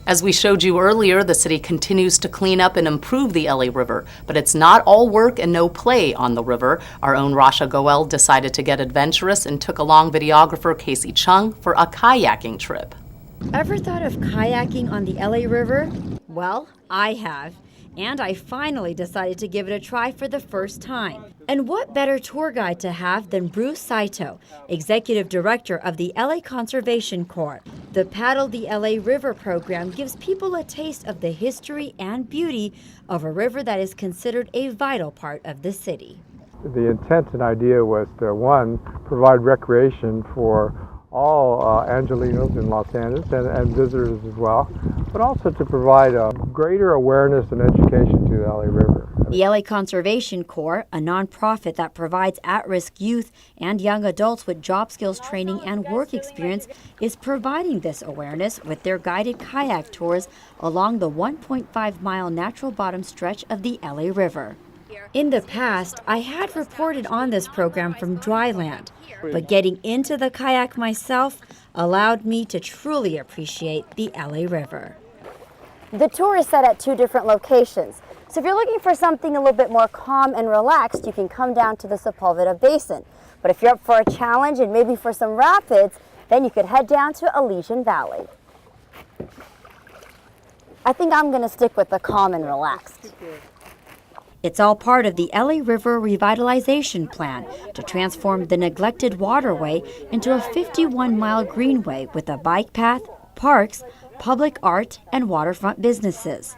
As we showed you earlier, the city continues to clean up and improve the LA River, but it's not all work and no play on the river. Our own Rasha Goel decided to get adventurous and took along videographer Casey Chung for a kayaking trip. Ever thought of kayaking on the LA River? Well, I have. And I finally decided to give it a try for the first time. And what better tour guide to have than Bruce Saito, Executive Director of the LA Conservation Corps. The Paddle the LA River program gives people a taste of the history and beauty of a river that is considered a vital part of the city. The intent and idea was to, one, provide recreation for all Angelenos in Los Angeles and visitors as well, but also to provide a greater awareness and education to the LA River. The LA Conservation Corps, a nonprofit that provides at-risk youth and young adults with job skills training and work experience, is providing this awareness with their guided kayak tours along the 1.5-mile natural bottom stretch of the LA River. In the past, I had reported on this program from dry land, but getting into the kayak myself allowed me to truly appreciate the LA River. The tour is set at 2 different locations, so if you're looking for something a little bit more calm and relaxed, you can come down to the Sepulveda Basin. But if you're up for a challenge and maybe for some rapids, then you could head down to Elysian Valley. I think I'm going to stick with the calm and relaxed. It's all part of the LA River Revitalization Plan to transform the neglected waterway into a 51-mile greenway with a bike path, parks, public art, and waterfront businesses.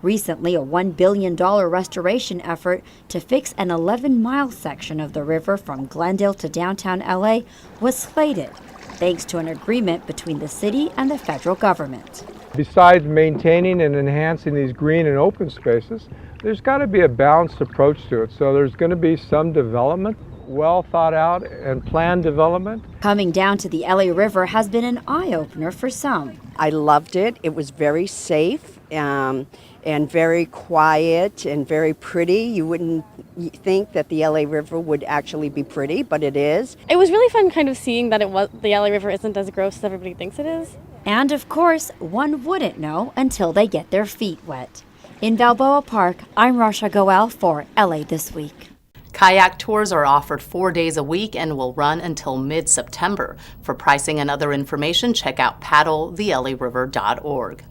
Recently, a $1 billion restoration effort to fix an 11-mile section of the river from Glendale to downtown LA was slated, thanks to an agreement between the city and the federal government. Besides maintaining and enhancing these green and open spaces, there's got to be a balanced approach to it. So there's going to be some development, well thought out and planned development. Coming down to the LA River has been an eye-opener for some. I loved it. It was very safe and very quiet and very pretty. You wouldn't think that the LA River would actually be pretty, but it is. It was really fun kind of seeing that the LA River isn't as gross as everybody thinks it is. And of course, one wouldn't know until they get their feet wet. In Balboa Park, I'm Rasha Goel for LA This Week. Kayak tours are offered 4 days a week and will run until mid-September. For pricing and other information, check out paddlethelariver.org.